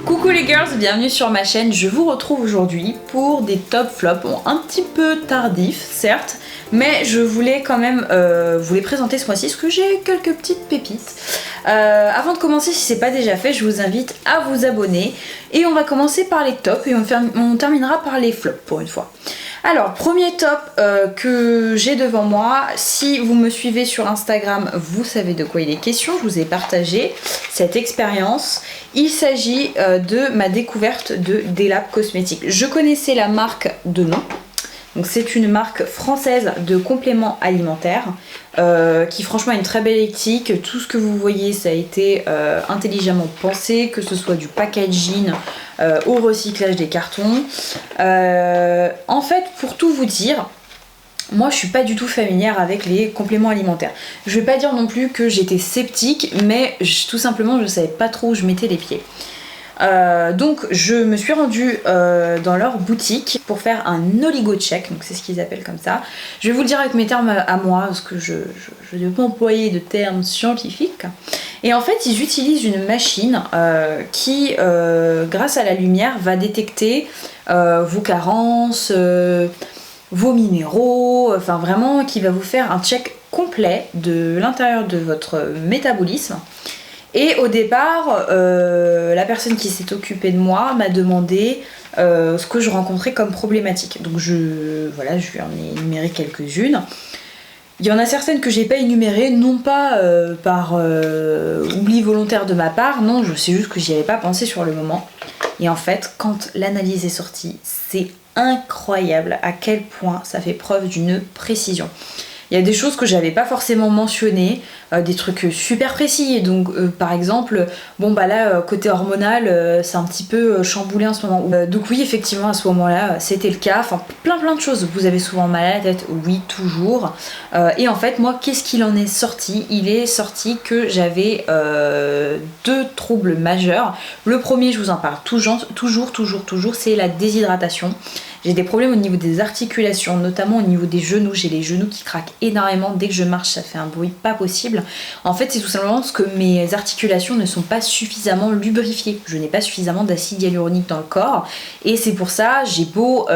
Coucou les girls, bienvenue sur ma chaîne. Je vous retrouve aujourd'hui pour des top flops, bon, un petit peu tardifs certes, mais je voulais quand même vous les présenter ce mois-ci parce que j'ai quelques petites pépites. Avant de commencer, si c'est pas déjà fait, je vous invite à vous abonner et on va commencer par les tops et on terminera par les flops pour une fois. Alors, premier top que j'ai devant moi, si vous me suivez sur Instagram, vous savez de quoi il est question, je vous ai partagé cette expérience. Il s'agit de ma découverte de Delab Cosmétiques. Je connaissais la marque de nom, donc c'est une marque française de compléments alimentaires qui franchement a une très belle éthique. Tout ce que vous voyez, ça a été intelligemment pensé, que ce soit du packaging au recyclage des cartons. En fait, pour tout vous dire, moi je suis pas du tout familière avec les compléments alimentaires. Je vais pas dire non plus que j'étais sceptique, mais tout simplement je savais pas trop où je mettais les pieds. Donc je me suis rendue dans leur boutique pour faire un oligo-check, donc c'est ce qu'ils appellent comme ça. Je vais vous le dire avec mes termes à moi, parce que je ne vais pas employer de termes scientifiques. Et en fait ils utilisent une machine qui, grâce à la lumière, va détecter vos carences, vos minéraux, enfin vraiment qui va vous faire un check complet de l'intérieur de votre métabolisme. Et au départ, la personne qui s'est occupée de moi m'a demandé ce que je rencontrais comme problématique. Donc je lui en ai énuméré quelques-unes. Il y en a certaines que j'ai pas énumérées, non pas par oubli volontaire de ma part, non, je sais juste que j'y avais pas pensé sur le moment. Et en fait, quand l'analyse est sortie, c'est incroyable à quel point ça fait preuve d'une précision. Il y a des choses que j'avais pas forcément mentionnées, des trucs super précis. Donc par exemple, bon bah là côté hormonal, c'est un petit peu chamboulé en ce moment. Donc oui, effectivement à ce moment-là, c'était le cas. Enfin plein de choses. Vous avez souvent mal à la tête, oui toujours. Et en fait moi, qu'est-ce qu'il en est sorti? Il est sorti que j'avais deux troubles majeurs. Le premier, je vous en parle toujours, c'est la déshydratation. J'ai des problèmes au niveau des articulations, notamment au niveau des genoux. J'ai les genoux qui craquent énormément. Dès que je marche, ça fait un bruit pas possible. En fait, c'est tout simplement parce que mes articulations ne sont pas suffisamment lubrifiées. Je n'ai pas suffisamment d'acide hyaluronique dans le corps. Et c'est pour ça, j'ai beau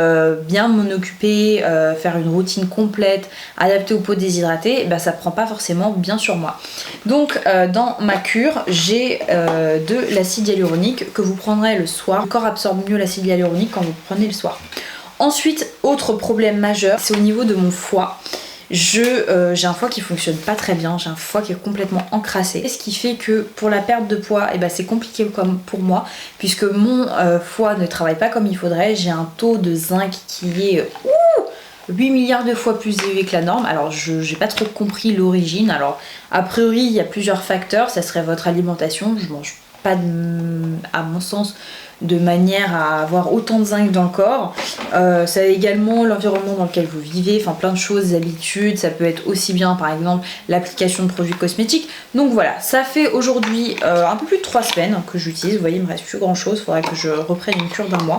bien m'en occuper, faire une routine complète, adaptée aux peaux déshydratées, bah, ça prend pas forcément bien sur moi. Donc, dans ma cure, j'ai de l'acide hyaluronique que vous prendrez le soir. Le corps absorbe mieux l'acide hyaluronique quand vous le prenez le soir. Ensuite, autre problème majeur, c'est au niveau de mon foie. J'ai un foie qui fonctionne pas très bien, j'ai un foie qui est complètement encrassé. Ce qui fait que pour la perte de poids, c'est compliqué comme pour moi, puisque mon foie ne travaille pas comme il faudrait. J'ai un taux de zinc qui est 8 milliards de fois plus élevé que la norme. Alors j'ai pas trop compris l'origine. Alors a priori il y a plusieurs facteurs, ça serait votre alimentation. Je mange pas à mon sens de manière à avoir autant de zinc dans le corps. Ça a également l'environnement dans lequel vous vivez, enfin plein de choses, des habitudes. Ça peut être aussi bien par exemple l'application de produits cosmétiques. Donc voilà, ça fait aujourd'hui un peu plus de 3 semaines que j'utilise. Vous voyez, il me reste plus grand chose, il faudrait que je reprenne une cure d'un mois.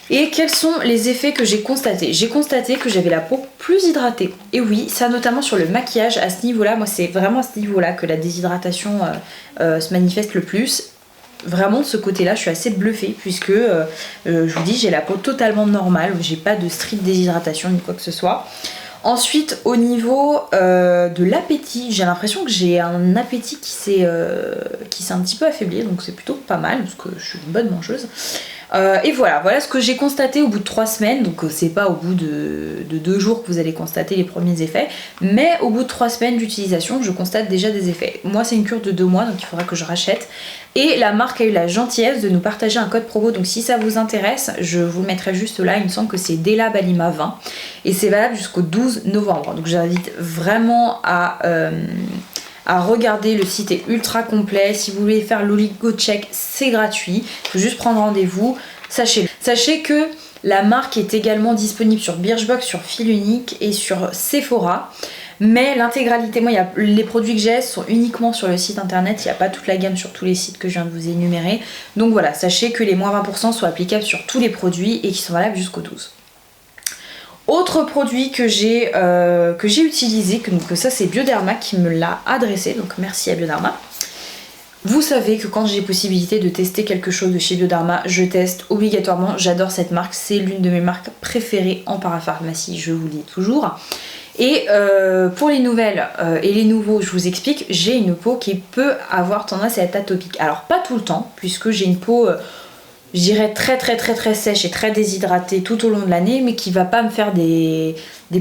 Et quels sont les effets que j'ai constatés? J'ai constaté que j'avais la peau plus hydratée. Et oui, ça notamment sur le maquillage, à ce niveau-là, moi c'est vraiment à ce niveau-là que la déshydratation se manifeste le plus. Vraiment de ce côté-là, je suis assez bluffée puisque je vous dis, j'ai la peau totalement normale, j'ai pas de stricte déshydratation ni quoi que ce soit. Ensuite, au niveau de l'appétit, j'ai l'impression que j'ai un appétit qui s'est un petit peu affaibli, donc c'est plutôt pas mal parce que je suis une bonne mangeuse. Et voilà ce que j'ai constaté au bout de 3 semaines, donc c'est pas au bout de 2 jours que vous allez constater les premiers effets, mais au bout de 3 semaines d'utilisation, je constate déjà des effets. Moi c'est une cure de 2 mois, donc il faudra que je rachète. Et la marque a eu la gentillesse de nous partager un code promo, donc si ça vous intéresse, je vous le mettrai juste là, il me semble que c'est Delab Alima 20, et c'est valable jusqu'au 12 novembre, donc j'invite vraiment à regarder, le site est ultra complet. Si vous voulez faire l'oligo check, c'est gratuit, il faut juste prendre rendez-vous. Sachez que la marque est également disponible sur Birchbox, sur Fil Unique et sur Sephora. Mais l'intégralité, moi les produits que j'ai sont uniquement sur le site internet, il n'y a pas toute la gamme sur tous les sites que je viens de vous énumérer. Donc voilà, sachez que les moins 20% sont applicables sur tous les produits et qui sont valables jusqu'au 12. Autre produit que j'ai utilisé, que ça c'est Bioderma qui me l'a adressé, donc merci à Bioderma. Vous savez que quand j'ai possibilité de tester quelque chose de chez Bioderma, je teste obligatoirement, j'adore cette marque, c'est l'une de mes marques préférées en parapharmacie, je vous le dis toujours. Et pour les nouvelles et les nouveaux, je vous explique, j'ai une peau qui peut avoir tendance à être atopique. Alors pas tout le temps, puisque j'ai une peau, je dirais très sèche et très déshydratée tout au long de l'année, mais qui va pas me faire des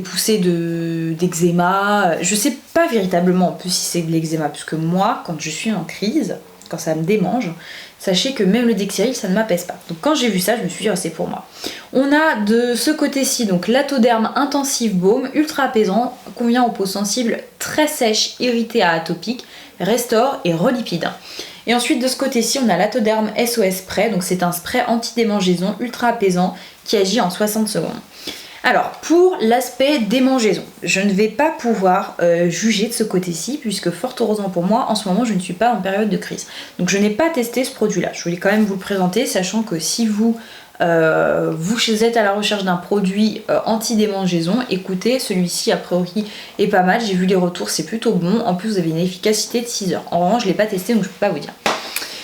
poussées d'eczéma. Je sais pas véritablement en plus si c'est de l'eczéma, puisque moi, quand je suis en crise, quand ça me démange, sachez que même le Dexiril, ça ne m'apaise pas. Donc quand j'ai vu ça, je me suis dit, oh, c'est pour moi. On a de ce côté-ci, donc l'Atoderm Intensive Baume, ultra apaisant, convient aux peaux sensibles très sèches, irritées à atopiques, restaure et relipide. Et ensuite de ce côté-ci, on a l'Atoderm SOS Spray, donc c'est un spray anti-démangeaison ultra apaisant qui agit en 60 secondes. Alors, pour l'aspect démangeaison, je ne vais pas pouvoir juger de ce côté-ci, puisque fort heureusement pour moi, en ce moment, je ne suis pas en période de crise. Donc je n'ai pas testé ce produit-là. Je voulais quand même vous le présenter, sachant que si vous êtes à la recherche d'un produit anti-démangeaison, écoutez, celui-ci a priori est pas mal, j'ai vu les retours, c'est plutôt bon. En plus, vous avez une efficacité de 6 heures. En revanche, je ne l'ai pas testé, donc je ne peux pas vous dire.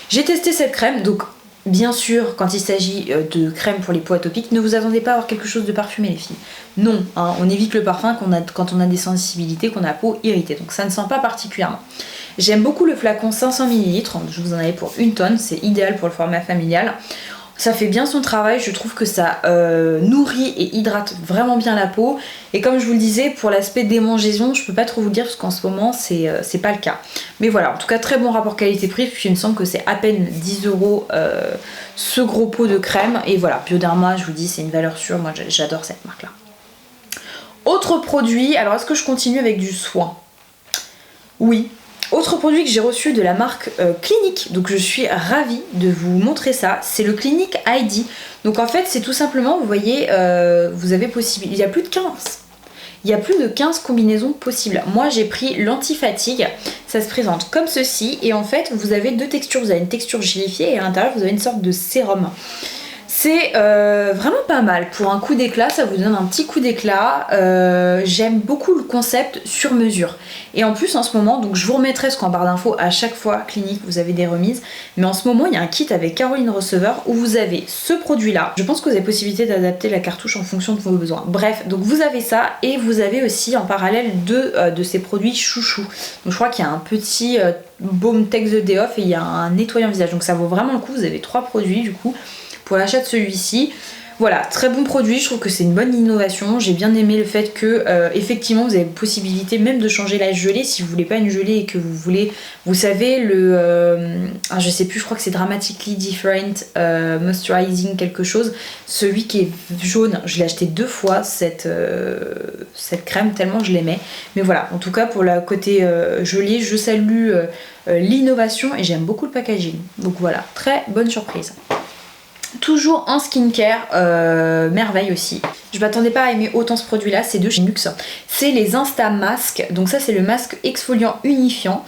J'ai testé cette crème, donc bien sûr, quand il s'agit de crème pour les peaux atopiques, ne vous attendez pas à avoir quelque chose de parfumé, les filles. Non, hein, on évite le parfum quand on a des sensibilités, qu'on a la peau irritée, donc ça ne sent pas particulièrement. J'aime beaucoup le flacon 500 ml, je vous en avais pour 1 tonne, c'est idéal pour le format familial. Ça fait bien son travail, je trouve que ça nourrit et hydrate vraiment bien la peau. Et comme je vous le disais, pour l'aspect démangeaison, je peux pas trop vous le dire parce qu'en ce moment, c'est pas le cas. Mais voilà, en tout cas, très bon rapport qualité-prix, puis il me semble que c'est à peine 10 € ce gros pot de crème. Et voilà, Bioderma, je vous dis, c'est une valeur sûre, moi j'adore cette marque-là. Autre produit, alors est-ce que je continue avec du soin? Oui. Autre produit que j'ai reçu de la marque Clinique, donc je suis ravie de vous montrer ça, c'est le Clinique ID. Donc en fait c'est tout simplement, vous voyez, vous avez possible, il y a plus de 15 combinaisons possibles. Moi j'ai pris l'anti-fatigue, ça se présente comme ceci et en fait vous avez deux textures, vous avez une texture gélifiée et à l'intérieur vous avez une sorte de sérum. C'est vraiment pas mal, pour un coup d'éclat, ça vous donne un petit coup d'éclat. J'aime beaucoup le concept sur mesure. Et en plus en ce moment, donc je vous remettrai ce qu'en barre d'infos à chaque fois, Clinique, vous avez des remises. Mais en ce moment, il y a un kit avec Caroline Receveur où vous avez ce produit-là. Je pense que vous avez possibilité d'adapter la cartouche en fonction de vos besoins. Bref, donc vous avez ça et vous avez aussi en parallèle deux de ces produits chouchou. Donc je crois qu'il y a un petit baume Tex the Day Off et il y a un nettoyant visage. Donc ça vaut vraiment le coup, vous avez 3 produits du coup. Pour l'achat de celui-ci, voilà, très bon produit, je trouve que c'est une bonne innovation. J'ai bien aimé le fait que effectivement vous avez possibilité même de changer la gelée si vous voulez pas une gelée et que vous voulez, vous savez je sais plus, je crois que c'est Dramatically Different Moisturizing quelque chose, celui qui est jaune, je l'ai acheté 2 fois cette crème tellement je l'aimais. Mais voilà, en tout cas pour la côté gelée, je salue l'innovation et j'aime beaucoup le packaging. Donc voilà, très bonne surprise. Toujours en skincare, merveille aussi. Je m'attendais pas à aimer autant ce produit là, c'est de chez Nuxe. C'est les Instamasques, donc ça c'est le masque exfoliant unifiant.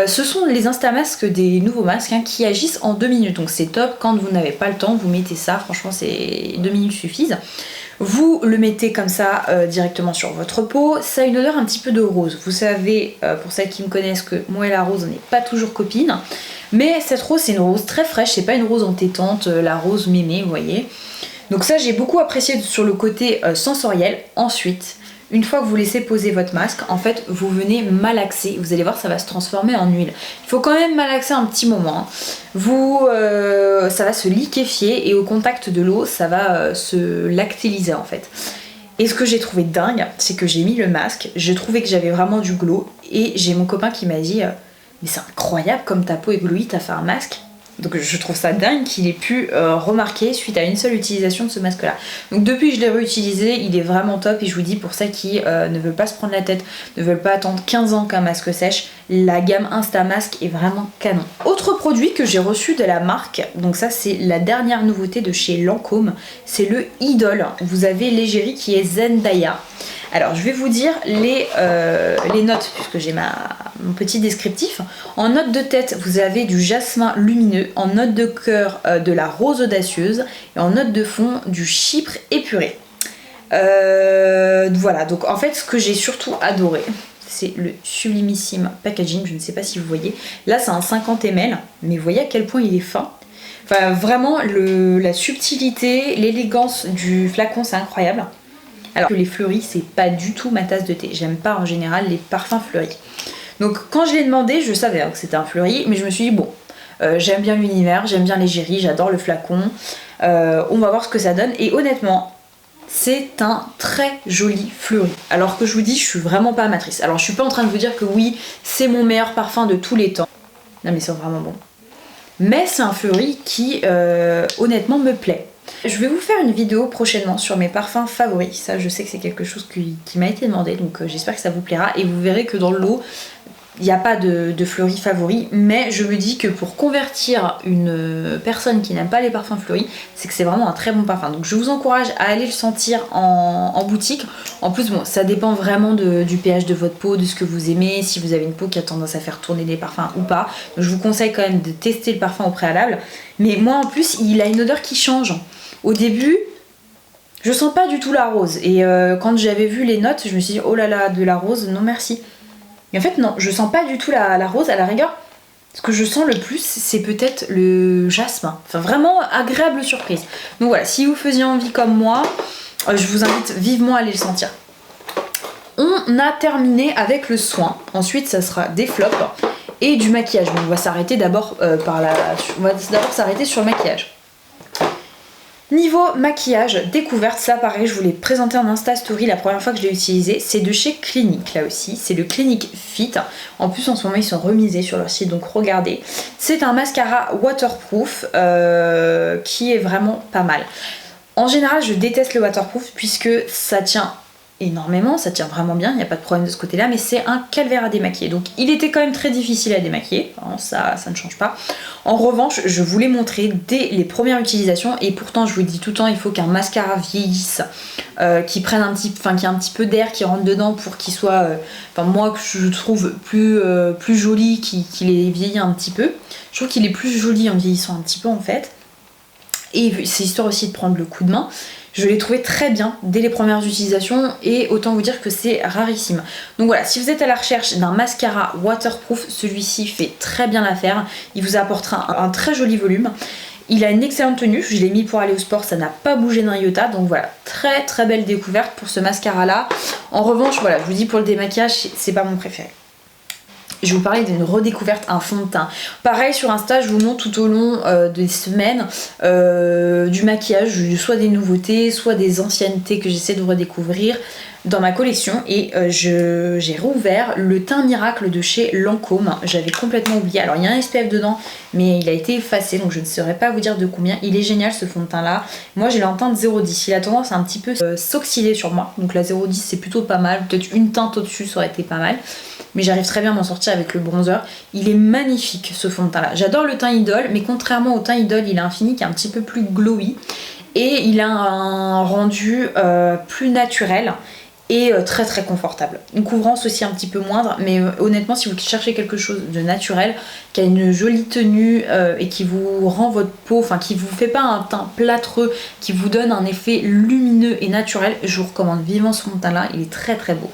Ce sont les Instamasques des nouveaux masques qui agissent en 2 minutes, donc c'est top. Quand vous n'avez pas le temps, vous mettez ça, franchement c'est 2 minutes suffisent. Vous le mettez comme ça directement sur votre peau. Ça a une odeur un petit peu de rose. Vous savez, pour celles qui me connaissent, que moi et la rose on n'est pas toujours copines. Mais cette rose c'est une rose très fraîche, c'est pas une rose entêtante, la rose mémée, vous voyez. Donc ça j'ai beaucoup apprécié sur le côté sensoriel. Ensuite, une fois que vous laissez poser votre masque, en fait vous venez malaxer. Vous allez voir, ça va se transformer en huile. Il faut quand même malaxer un petit moment. Ça va se liquéfier et au contact de l'eau, ça va se lactéliser en fait. Et ce que j'ai trouvé dingue, c'est que j'ai mis le masque, j'ai trouvé que j'avais vraiment du glow et j'ai mon copain qui m'a dit mais c'est incroyable comme ta peau éblouie, t'as fait un masque. Donc je trouve ça dingue qu'il ait pu remarquer suite à une seule utilisation de ce masque là. Donc depuis je l'ai réutilisé, il est vraiment top et je vous dis pour celles qui ne veulent pas se prendre la tête, ne veulent pas attendre 15 ans qu'un masque sèche, la gamme Instamasque est vraiment canon. Autre produit que j'ai reçu de la marque, donc ça c'est la dernière nouveauté de chez Lancôme, c'est le Idol. Vous avez l'égérie qui est Zendaya. Alors je vais vous dire les notes puisque j'ai mon petit descriptif. En note de tête vous avez du jasmin lumineux, en note de cœur de la rose audacieuse et en note de fond du chypre épuré. Voilà, donc en fait ce que j'ai surtout adoré, c'est le sublimissime packaging, je ne sais pas si vous voyez. Là c'est un 50 ml, mais vous voyez à quel point il est fin. Enfin vraiment la subtilité, l'élégance du flacon c'est incroyable. Alors que les fleuris c'est pas du tout ma tasse de thé, j'aime pas en général les parfums fleuris. Donc quand je l'ai demandé je savais que c'était un fleuri, mais je me suis dit bon, j'aime bien l'univers, j'aime bien l'égérie, j'adore le flacon, on va voir ce que ça donne. Et honnêtement c'est un très joli fleuri. Alors que je vous dis, je suis vraiment pas amatrice. Alors je suis pas en train de vous dire que oui, c'est mon meilleur parfum de tous les temps. Non mais c'est vraiment bon. Mais c'est un fleuri qui honnêtement me plaît. Je vais vous faire une vidéo prochainement sur mes parfums favoris. Ça je sais que c'est quelque chose qui m'a été demandé, donc j'espère que ça vous plaira. Et vous verrez que dans le lot, il n'y a pas de fleuris favoris, mais je me dis que pour convertir une personne qui n'aime pas les parfums fleuris, c'est que c'est vraiment un très bon parfum. Donc je vous encourage à aller le sentir en boutique. En plus, bon, ça dépend vraiment du pH de votre peau, de ce que vous aimez, si vous avez une peau qui a tendance à faire tourner les parfums ou pas. Donc je vous conseille quand même de tester le parfum au préalable. Mais moi en plus, il a une odeur qui change. Au début, je sens pas du tout la rose. Et quand j'avais vu les notes, je me suis dit, oh là là, de la rose, non merci. Mais en fait non, je sens pas du tout la rose. À la rigueur, ce que je sens le plus c'est peut-être le jasmin. Enfin vraiment agréable surprise. Donc voilà, si vous faisiez envie comme moi, je vous invite vivement à aller le sentir. On a terminé avec le soin. Ensuite ça sera des flops et du maquillage. Donc on va s'arrêter d'abord s'arrêter sur le maquillage. Niveau maquillage, découverte, ça pareil, je vous l'ai présenté en Insta Story la première fois que je l'ai utilisé. C'est de chez Clinique là aussi, c'est le Clinique Fit. En plus en ce moment ils sont remisés sur leur site, donc regardez. C'est un mascara waterproof qui est vraiment pas mal. En général je déteste le waterproof puisque ça tient énormément, ça tient vraiment bien, il n'y a pas de problème de ce côté là, mais c'est un calvaire à démaquiller. Donc il était quand même très difficile à démaquiller, hein, ça ne change pas. En revanche, je vous l'ai montré dès les premières utilisations, et pourtant je vous dis tout le temps, il faut qu'un mascara vieillisse, qui prenne un petit, qu'il y ait un petit peu d'air qui rentre dedans pour qu'il soit, moi que je trouve plus joli qu'il est vieilli un petit peu. Je trouve qu'il est plus joli en vieillissant un petit peu en fait. Et c'est histoire aussi de prendre le coup de main. Je l'ai trouvé très bien dès les premières utilisations et autant vous dire que c'est rarissime. Donc voilà, si vous êtes à la recherche d'un mascara waterproof, celui-ci fait très bien l'affaire. Il vous apportera un très joli volume. Il a une excellente tenue, je l'ai mis pour aller au sport, ça n'a pas bougé d'un iota. Donc voilà, très très belle découverte pour ce mascara là. En revanche, voilà, je vous dis pour le démaquillage, c'est pas mon préféré. Je vais vous parler d'une redécouverte, un fond de teint. Pareil sur Insta, je vous montre tout au long des semaines du maquillage, soit des nouveautés, soit des anciennetés que j'essaie de redécouvrir dans ma collection. Et j'ai rouvert le teint miracle de chez Lancôme. J'avais complètement oublié. Alors il y a un SPF dedans, mais il a été effacé, donc je ne saurais pas vous dire de combien. Il est génial ce fond de teint là. Moi j'ai la teinte 0,10. Il a tendance à un petit peu s'oxyder sur moi. Donc la 0,10 c'est plutôt pas mal. Peut-être une teinte au-dessus ça aurait été pas mal. Mais j'arrive très bien à m'en sortir avec le bronzer. Il est magnifique ce fond de teint là. J'adore le teint Idol, mais contrairement au teint Idol, il a un fini qui est un petit peu plus glowy. Et il a un rendu plus naturel et très très confortable. Une couvrance aussi un petit peu moindre, mais honnêtement si vous cherchez quelque chose de naturel, qui a une jolie tenue et qui vous rend votre peau, enfin qui vous fait pas un teint plâtreux, qui vous donne un effet lumineux et naturel, je vous recommande vivement ce fond de teint là, il est très très beau.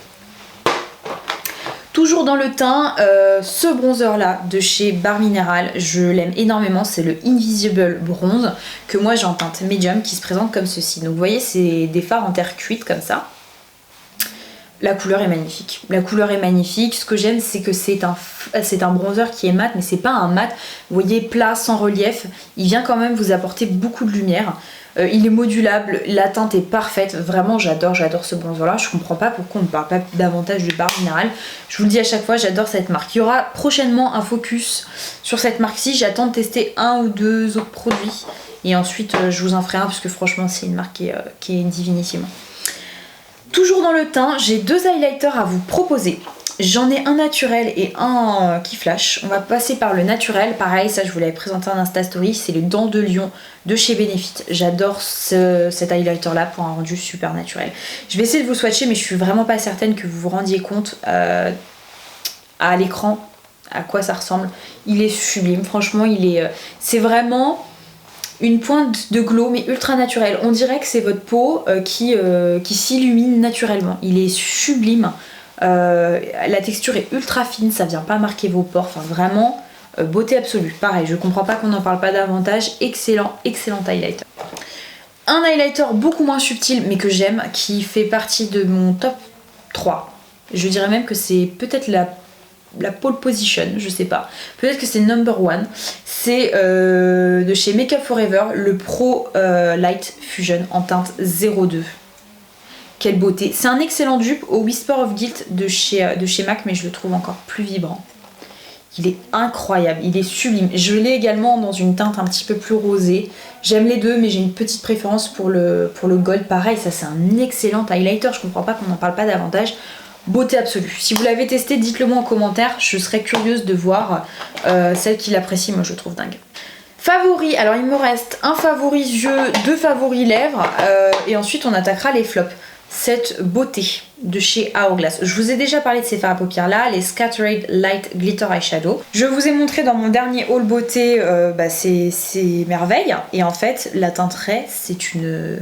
Toujours dans le teint, ce bronzer là de chez Barre Minéral, je l'aime énormément, c'est le Invisible Bronze que moi j'ai en teinte médium qui se présente comme ceci. Donc vous voyez c'est des fards en terre cuite comme ça. La couleur est magnifique. La couleur est magnifique. Ce que j'aime c'est que c'est un bronzer qui est mat, mais c'est pas un mat, vous voyez, plat, sans relief. Il vient quand même vous apporter beaucoup de lumière. Il est modulable, la teinte est parfaite, vraiment j'adore ce bronzer là, je comprends pas pourquoi on ne parle pas davantage de Barre Minéral. Je vous le dis à chaque fois, j'adore cette marque. Il y aura prochainement un focus sur cette marque-ci, j'attends de tester un ou deux autres produits et ensuite je vous en ferai un parce que franchement c'est une marque qui est divinissime. Toujours dans le teint, j'ai deux highlighters à vous proposer. J'en ai un naturel et un qui flash. On va passer par le naturel. Pareil, ça je vous l'avais présenté en Insta Story. C'est les Dents de Lion de chez Benefit. J'adore cet highlighter là pour un rendu super naturel. Je vais essayer de vous swatcher, mais je suis vraiment pas certaine que vous vous rendiez compte à l'écran à quoi ça ressemble. Il est sublime. Franchement, c'est vraiment une pointe de glow mais ultra naturelle. On dirait que c'est votre peau qui s'illumine naturellement. Il est sublime. La texture est ultra fine, ça vient pas marquer vos pores. Enfin vraiment, beauté absolue. Pareil, je comprends pas qu'on n'en parle pas davantage. Excellent, excellent highlighter. Un highlighter beaucoup moins subtil mais que j'aime, qui fait partie de mon top 3. Je dirais même que c'est peut-être la pole position, je sais pas. Peut-être que c'est number one. C'est de chez Make Up For Ever, le Pro Light Fusion en teinte 02. Quelle beauté. C'est un excellent dupe au Whisper of Guilt de chez MAC, mais je le trouve encore plus vibrant. Il est incroyable, il est sublime. Je l'ai également dans une teinte un petit peu plus rosée. J'aime les deux, mais j'ai une petite préférence pour le gold. Pareil, ça c'est un excellent highlighter. Je comprends pas qu'on n'en parle pas davantage. Beauté absolue. Si vous l'avez testé, dites-le moi en commentaire. Je serais curieuse de voir celle qui l'apprécie. Moi, je le trouve dingue. Favoris. Alors, il me reste un favori yeux, deux favoris lèvres. Et ensuite, on attaquera les flops. Cette beauté de chez Hourglass. Je vous ai déjà parlé de ces fards à paupières là, les Scattered Light Glitter Eyeshadow. Je vous ai montré dans mon dernier haul beauté ces merveilles. Et en fait, la teinte Ray, c'est une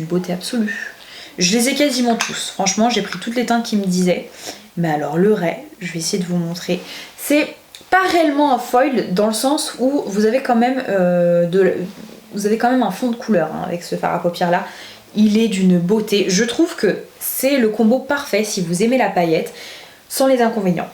beauté absolue. Je les ai quasiment tous. Franchement, j'ai pris toutes les teintes qui me disaient. Mais alors le Ray, je vais essayer de vous montrer. C'est pas réellement un foil dans le sens où vous avez quand même, un fond de couleur avec ce fard à paupières là. Il est d'une beauté. Je trouve que c'est le combo parfait si vous aimez la paillette, sans les inconvénients.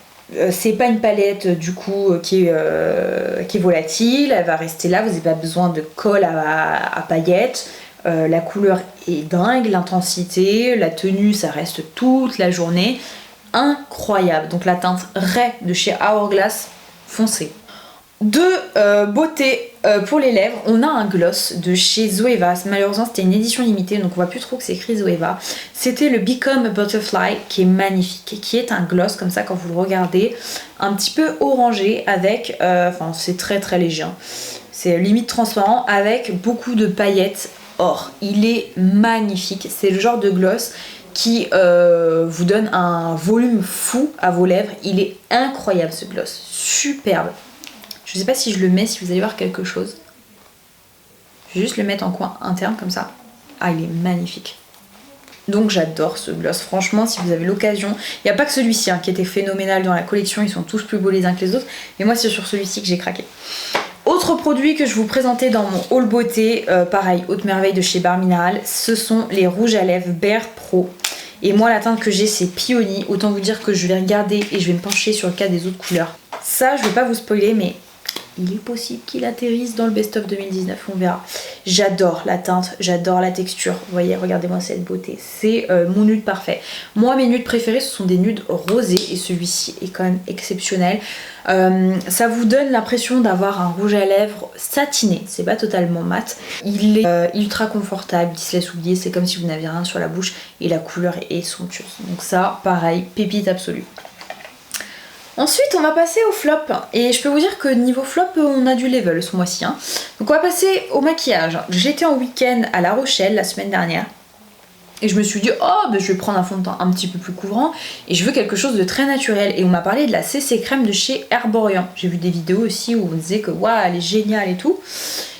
C'est pas une palette du coup qui est volatile, elle va rester là, vous n'avez pas besoin de colle à paillettes. La couleur est dingue, l'intensité, la tenue ça reste toute la journée. Incroyable. Donc la teinte Ray de chez Hourglass, foncez. Deux beautés pour les lèvres, on a un gloss de chez Zoeva. Malheureusement c'était une édition limitée donc on voit plus trop que c'est écrit Zoeva. C'était le Become Butterfly qui est magnifique, qui est un gloss comme ça quand vous le regardez, un petit peu orangé avec, c'est très très léger, hein. C'est limite transparent avec beaucoup de paillettes or. Il est magnifique, c'est le genre de gloss qui vous donne un volume fou à vos lèvres. Il est incroyable ce gloss, superbe. Je sais pas si je le mets, si vous allez voir quelque chose. Je vais juste le mettre en coin interne comme ça. Ah, il est magnifique. Donc j'adore ce gloss. Franchement, si vous avez l'occasion, il n'y a pas que celui-ci qui était phénoménal dans la collection. Ils sont tous plus beaux les uns que les autres. Mais moi, c'est sur celui-ci que j'ai craqué. Autre produit que je vous présentais dans mon haul beauté, pareil, haute merveille de chez Barre Minéral, ce sont les rouges à lèvres Bare Pro. Et moi, la teinte que j'ai, c'est Peony. Autant vous dire que je vais regarder et je vais me pencher sur le cas des autres couleurs. Ça, je vais pas vous spoiler, mais il est possible qu'il atterrisse dans le best-of 2019, on verra. J'adore la teinte, j'adore la texture. Vous voyez, regardez-moi cette beauté. C'est mon nude parfait. Moi, mes nudes préférés, ce sont des nudes rosés et celui-ci est quand même exceptionnel. Ça vous donne l'impression d'avoir un rouge à lèvres satiné. C'est pas totalement mat. Il est ultra confortable, il se laisse oublier. C'est comme si vous n'aviez rien sur la bouche et la couleur est somptueuse. Donc ça, pareil, pépite absolue. Ensuite, on va passer au flop. Et je peux vous dire que niveau flop, on a du level ce mois-ci. Donc on va passer au maquillage. J'étais en week-end à La Rochelle la semaine dernière. Et je me suis dit, je vais prendre un fond de teint un petit peu plus couvrant. Et je veux quelque chose de très naturel. Et on m'a parlé de la CC crème de chez Herborian. J'ai vu des vidéos aussi où on disait que waouh, elle est géniale et tout.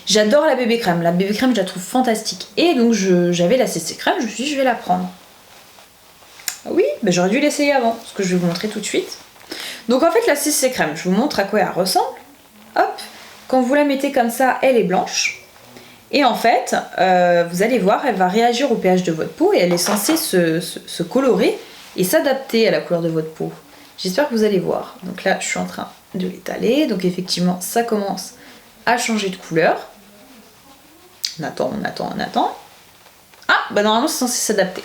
J'adore la bébé crème. La bébé crème, je la trouve fantastique. Et donc j'avais la CC crème, je me suis dit, je vais la prendre. Oui, j'aurais dû l'essayer avant. Ce que je vais vous montrer tout de suite. Donc en fait la CC crème, je vous montre à quoi elle ressemble. Hop, quand vous la mettez comme ça, elle est blanche. Et en fait, vous allez voir, elle va réagir au pH de votre peau et elle est censée se colorer et s'adapter à la couleur de votre peau. J'espère que vous allez voir. Donc là, je suis en train de l'étaler. Donc effectivement, ça commence à changer de couleur. On attend. Ah, normalement c'est censé s'adapter.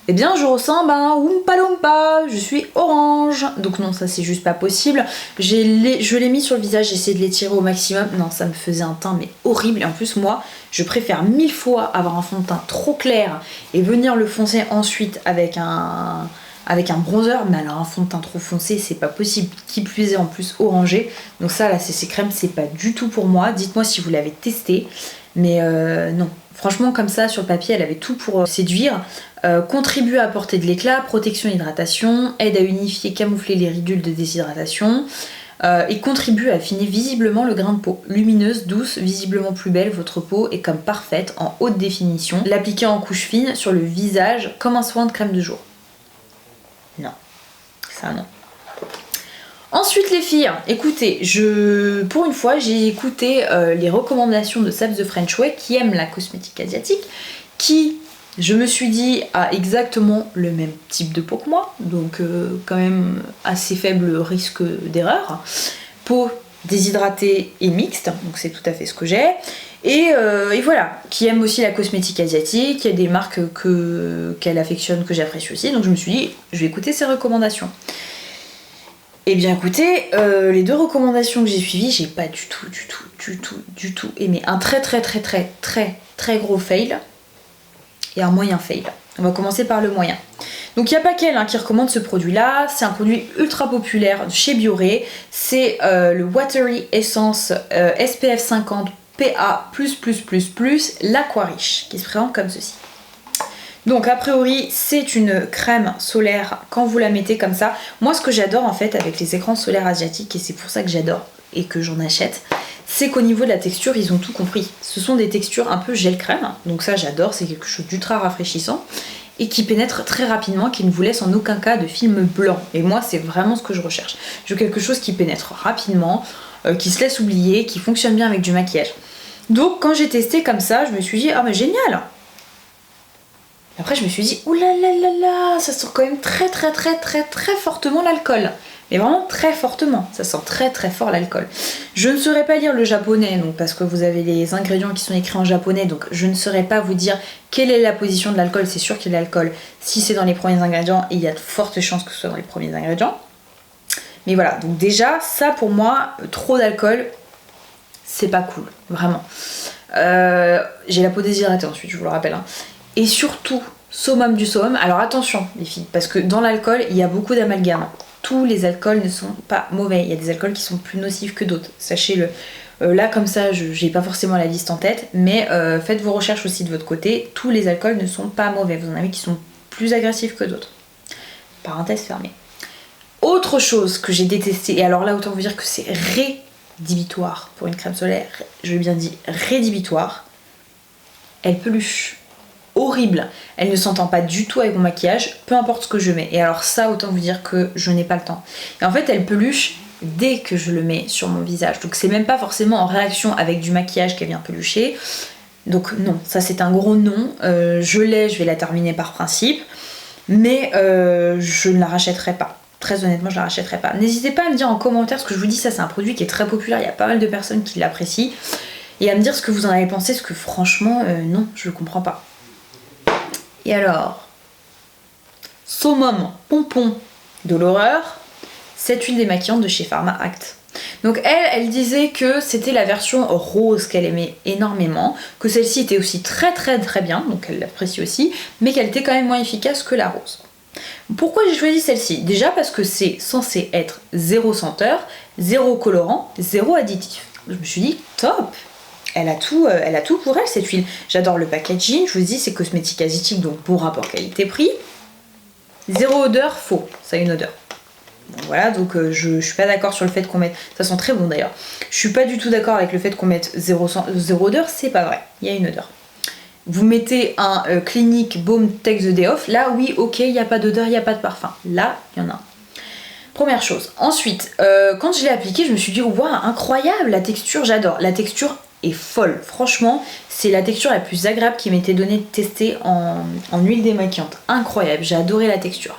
Eh bien je ressens Oompa Loompa, je suis orange. Donc non, ça c'est juste pas possible. Je l'ai mis sur le visage, j'ai essayé de l'étirer au maximum. Non, ça me faisait un teint mais horrible. Et en plus moi, je préfère 1000 fois avoir un fond de teint trop clair et venir le foncer ensuite avec un bronzer. Mais alors un fond de teint trop foncé, c'est pas possible. Qui plus est en plus orangé. Donc ça, la CC crème, c'est pas du tout pour moi. Dites-moi si vous l'avez testé. Mais non. Franchement, comme ça, sur le papier, elle avait tout pour séduire. Contribue à apporter de l'éclat, protection et hydratation, aide à unifier, camoufler les ridules de déshydratation, et contribue à affiner visiblement le grain de peau. Lumineuse, douce, visiblement plus belle, votre peau est comme parfaite, en haute définition. L'appliquer en couche fine sur le visage comme un soin de crème de jour. Non, ça non. Ensuite les filles, écoutez, pour une fois j'ai écouté les recommandations de Sab the French Way qui aime la cosmétique asiatique, qui, je me suis dit, a exactement le même type de peau que moi, donc quand même assez faible risque d'erreur. Peau déshydratée et mixte, donc c'est tout à fait ce que j'ai. Et voilà, qui aime aussi la cosmétique asiatique, il y a des marques qu'elle affectionne, que j'apprécie aussi, donc je me suis dit, je vais écouter ses recommandations. Et bien écoutez, les 2 recommandations que j'ai suivies, j'ai pas du tout aimé. Un très gros fail et un moyen fail. On va commencer par le moyen. Donc il n'y a pas qu'elle qui recommande ce produit-là, c'est un produit ultra populaire chez Bioré, c'est le Watery Essence SPF 50 PA++++, l'Aqua-Riche, qui se présente comme ceci. Donc a priori c'est une crème solaire quand vous la mettez comme ça. Moi ce que j'adore en fait avec les écrans solaires asiatiques, et c'est pour ça que j'adore et que j'en achète, c'est qu'au niveau de la texture ils ont tout compris. Ce sont des textures un peu gel crème, donc ça j'adore, c'est quelque chose d'ultra rafraîchissant et qui pénètre très rapidement, qui ne vous laisse en aucun cas de film blanc. Et moi c'est vraiment ce que je recherche. Je veux quelque chose qui pénètre rapidement, qui se laisse oublier, qui fonctionne bien avec du maquillage. Donc quand j'ai testé comme ça, je me suis dit ah mais génial. Après je me suis dit oulalalala, ça sent quand même très fortement l'alcool. Mais vraiment très fortement, ça sent très fort l'alcool. Je ne saurais pas lire le japonais, donc parce que vous avez les ingrédients qui sont écrits en japonais, donc je ne saurais pas vous dire quelle est la position de l'alcool. C'est sûr qu'il y a de l'alcool si c'est dans les premiers ingrédients, et il y a de fortes chances que ce soit dans les premiers ingrédients. Mais voilà, donc déjà ça pour moi, trop d'alcool, c'est pas cool, vraiment. J'ai la peau déshydratée ensuite, je vous le rappelle. Et surtout, summum du summum, alors attention les filles, parce que dans l'alcool, il y a beaucoup d'amalgame. Tous les alcools ne sont pas mauvais, il y a des alcools qui sont plus nocifs que d'autres, sachez-le. Là comme ça, j'ai pas forcément la liste en tête, mais faites vos recherches aussi de votre côté, tous les alcools ne sont pas mauvais, vous en avez qui sont plus agressifs que d'autres. Parenthèse fermée. Autre chose que j'ai détesté, et alors là autant vous dire que c'est rédhibitoire pour une crème solaire, je l'ai bien dit, rédhibitoire, elle peluche. Horrible, elle ne s'entend pas du tout avec mon maquillage, peu importe ce que je mets. Et alors ça, autant vous dire que je n'ai pas le temps. Et en fait, elle peluche dès que je le mets sur mon visage. Donc c'est même pas forcément en réaction avec du maquillage qu'elle vient pelucher. Donc non, ça c'est un gros non. Je vais la terminer par principe. Mais je ne la rachèterai pas. Très honnêtement, je la rachèterai pas. N'hésitez pas à me dire en commentaire, ce que je vous dis, ça c'est un produit qui est très populaire. Il y a pas mal de personnes qui l'apprécient. Et à me dire ce que vous en avez pensé, parce que franchement, non, je ne comprends pas. Et alors, Summum Pompon de l'horreur, cette huile démaquillante de chez Pharma Act. Donc elle disait que c'était la version rose qu'elle aimait énormément, que celle-ci était aussi très bien, donc elle l'apprécie aussi, mais qu'elle était quand même moins efficace que la rose. Pourquoi j'ai choisi celle-ci? Déjà parce que c'est censé être zéro senteur, zéro colorant, zéro additif. Je me suis dit, top! Elle a tout pour elle cette huile. J'adore le packaging, je vous dis c'est cosmétique asiatique, donc bon rapport qualité-prix. Zéro odeur, faux, ça a une odeur. Bon, voilà, donc je suis pas d'accord sur le fait qu'on mette... Ça sent très bon d'ailleurs. Je suis pas du tout d'accord avec le fait qu'on mette zéro odeur, c'est pas vrai, il y a une odeur. Vous mettez un Clinique Baume Take the Day Off, là oui, ok, il n'y a pas d'odeur, il n'y a pas de parfum. Là, il y en a un. Première chose. Ensuite, quand je l'ai appliqué, je me suis dit, waouh, incroyable, la texture, j'adore. La texture est folle. Franchement, c'est la texture la plus agréable qui m'était donnée de tester en huile démaquillante. Incroyable, j'ai adoré la texture.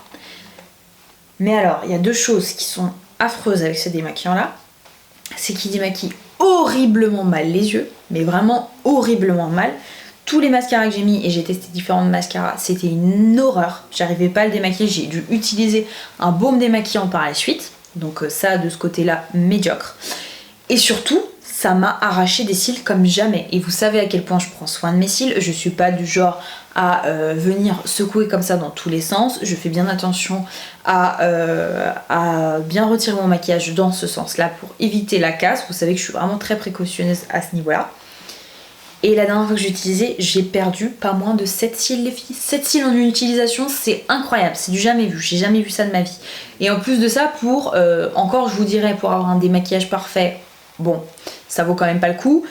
Mais alors, il y a deux choses qui sont affreuses avec ce démaquillant-là. C'est qu'il démaquille horriblement mal les yeux, mais vraiment horriblement mal. Tous les mascaras que j'ai mis, et j'ai testé différents mascaras, c'était une horreur. J'arrivais pas à le démaquiller, j'ai dû utiliser un baume démaquillant par la suite. Donc ça, de ce côté-là, médiocre. Et surtout, ça m'a arraché des cils comme jamais. Et vous savez à quel point je prends soin de mes cils. Je suis pas du genre à venir secouer comme ça dans tous les sens. Je fais bien attention à bien retirer mon maquillage dans ce sens-là pour éviter la casse. Vous savez que je suis vraiment très précautionneuse à ce niveau-là. Et la dernière fois que j'ai utilisé, j'ai perdu pas moins de 7 cils les filles. 7 cils en une utilisation, c'est incroyable, c'est du jamais vu, j'ai jamais vu ça de ma vie. Et en plus de ça, pour, encore je vous dirais, pour avoir un démaquillage parfait, bon, ça vaut quand même pas le coup.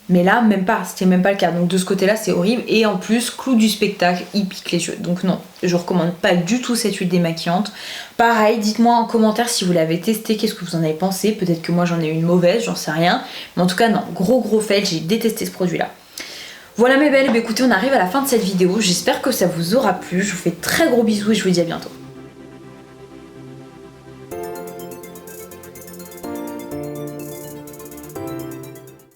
Mais là, même pas, c'était même pas le cas. Donc de ce côté-là, c'est horrible. Et en plus, clou du spectacle, il pique les yeux. Donc non, je recommande pas du tout cette huile démaquillante. Pareil, dites-moi en commentaire si vous l'avez testé, qu'est-ce que vous en avez pensé. Peut-être que moi j'en ai eu une mauvaise, j'en sais rien. Mais en tout cas, non, gros fail, j'ai détesté ce produit-là. Voilà mes belles, écoutez, on arrive à la fin de cette vidéo. J'espère que ça vous aura plu. Je vous fais très gros bisous et je vous dis à bientôt.